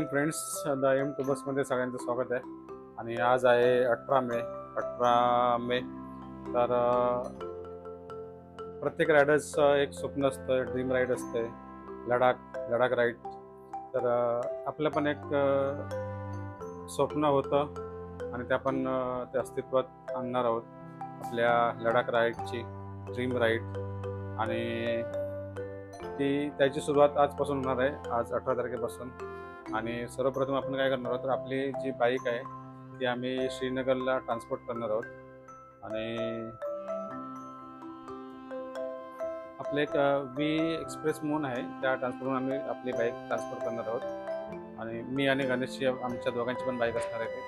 Morning friends, the M two बसमध्ये सगळ्यांचं स्वागत आहे. आणि आज आहे 18 मे. तर प्रत्येक रायडर्सचं एक स्वप्न असतं, ड्रीम राईड असते, लडाख राईड. तर आपलं पण एक स्वप्न होतं आणि ते आपण ते अस्तित्वात आणणार आहोत, आपल्या लडाख राईडची ड्रीम राईड. आणि त्याची सुरुवात आजपासून होणार आहे, आज 18 तारखेपासून. आणि सर्वप्रथम आपण काय करणार आहोत, तर आपली जी बाईक आहे ती आम्ही श्रीनगरला ट्रान्सपोर्ट करणार आहोत. आणि आपलं एक वी एक्सप्रेस म्हणून आहे, त्या ट्रान्सपोर्टवरून आम्ही आपली बाईक ट्रान्सपोर्ट करणार आहोत. आणि मी आणि गणेशची, आमच्या दोघांची पण बाईक असणार आहे ते.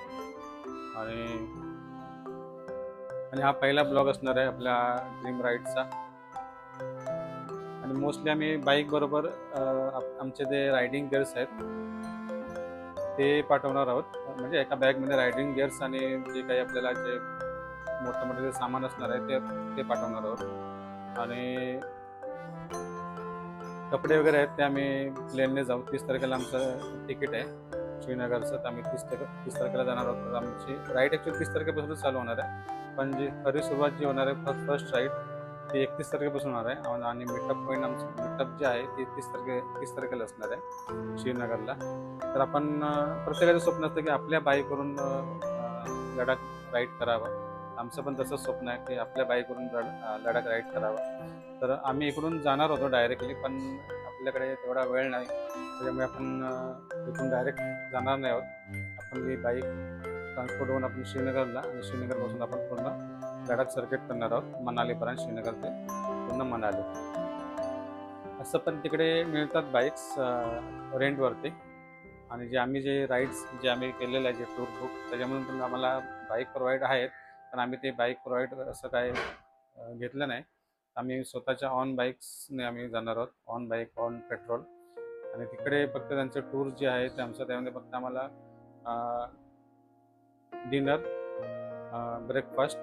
आणि हा पहिला ब्लॉग असणार आहे आपल्या ड्रीम राईडचा. आणि मोस्टली आम्ही बाईक बरोबर आमचे जे रायडिंग गिअर्स आहेत ते पाठवणार आहोत. म्हणजे एका बॅगमध्ये रायडिंग गिअर्स आणि जे काही आपल्याला जे मोठं मोठं जे सामान असणार आहे ते पाठवणार आहोत. आणि कपडे वगैरे आहेत ते आम्ही प्लेनने जाऊ. 30 तारखेला आमचं तिकीट आहे श्रीनगरचं, तर आम्ही 30 तारखेला जाणार आहोत. तर आमची राईड ॲक्च्युली 30 तारखेपासूनच चालू होणार आहे, पण जी खरी सुरुवात जी होणार आहे फर्स्ट राईड ती 31 तारखेपासून होणार आहे. आणि मीटअप पॉईंट आमचं मीटअप जे आहे ते 30 तारखेला असणार आहे श्रीनगरला. तर आपण प्रत्येकाचं स्वप्न असतं की आपल्या बाईकवरून लडाख राईड करावं. आमचं पण तसंच स्वप्न आहे की आपल्या बाईकवरून लडाख राईड करावं. तर आम्ही इकडून जाणार होतो डायरेक्टली, पण आपल्याकडे तेवढा वेळ नाही, त्याच्यामुळे आपण इथून डायरेक्ट जाणार नाही आहोत. आपण ही बाईक ट्रान्सपोर्ट होऊन आपण श्रीनगरला, आणि श्रीनगरपासून आपण पूर्ण लडाख सर्किट करणार आहोत, मनालीपर्यंत, श्रीनगर ते पूर्ण मनाली. असं पण तिकडे मिळतात बाईक्स रेंटवरती. आणि जे राईड्स जे आम्ही केलेले आहे, जे टूर बुक, त्याच्यामधून पण आम्हाला बाईक प्रोव्हाइड आहेत, पण आम्ही ते बाईक प्रोव्हाइड असं काय घेतलं नाही. आम्ही स्वतःच्या ऑन बाईक्सने आम्ही जाणार आहोत, ऑन बाईक ऑन पेट्रोल. आणि तिकडे फक्त त्यांचं टूर जे आहे ते आमचं, त्यामध्ये फक्त आम्हाला डिनर, ब्रेकफास्ट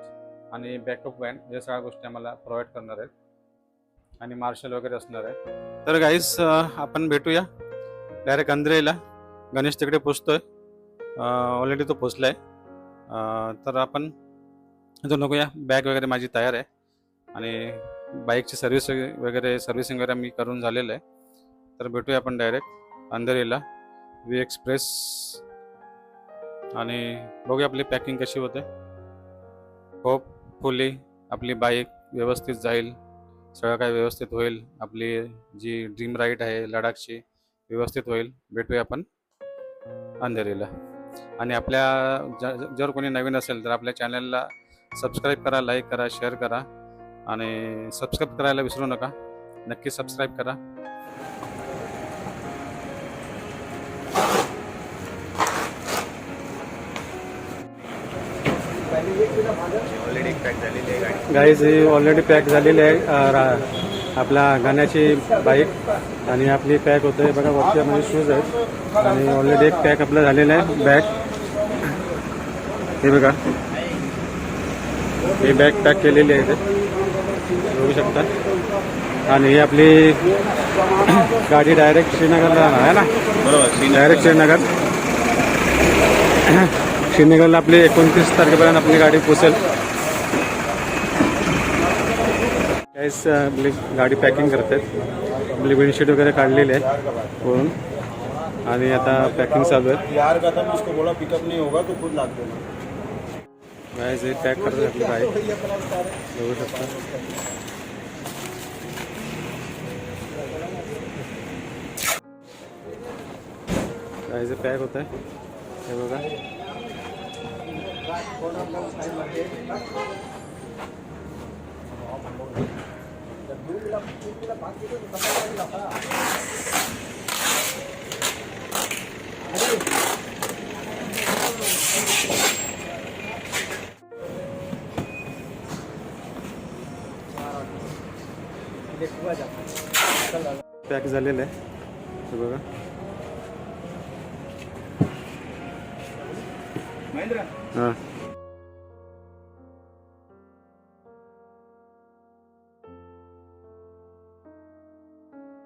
आणि बॅकअप व्हॅन या सगळ्या गोष्टी आम्हाला प्रोव्हाइड करणार आहेत. आणि मार्शल वगैरे असणार आहे. तर गाईस, आपण भेटूया डायरेक्ट अंधेरीला. गणेश तिकडे पोचतोय, ऑलरेडी तो पोचला आहे. तर आपण इथून नको. बॅग वगैरे माझी तयार आहे आणि बाईकची सर्व्हिसिंग वगैरे मी करून झालेलं आहे. तर भेटूया आपण डायरेक्ट अंधेरीला, वी एक्सप्रेस. आणि बघूया आपली पॅकिंग कशी होते. होपफुली आपली बाईक व्यवस्थित जाईल, सगळं काही व्यवस्थित होईल, आपली जी ड्रीम राईड आहे लडाखची व्यवस्थित होईल. भेटूया आपण अंधेरीला. आणि जर कोणी नवीन असेल तर आपल्या चॅनलला सबस्क्राईब करा, लाईक करा, शेअर करा. आणि सबस्क्राईब करायला विसरू नका, नक्की सबस्क्राईब करा. गाईज ही ऑलरेडी पॅक झालेली आहे आपल्या गाण्याची बाईक. आणि आपली पॅक होते बघा, वरती म्हणजे शूज आहेत. आणि ऑलरेडी एक पॅक आपलं झालेलं आहे बॅग. हे बघा, ही बॅग पॅक केलेली आहे इथे बघू शकता. आणि ही आपली गाडी डायरेक्ट श्रीनगरला जाणार आहे ना, बरोबर, डायरेक्ट श्रीनगरला आपली 29 तारखेपर्यंत आपली गाडी पोचेल. काहीच आपली गाडी पॅकिंग करतात, आपली विंडशीट वगैरे काढलेली आहे वरून. आणि आता पॅकिंग चालू आहे. गाईज पॅक करतात आपली बाईक बघू शकता. गाईज पॅक होत आहे हे बघा. पॅक झालेलं आहे हे बघा. हां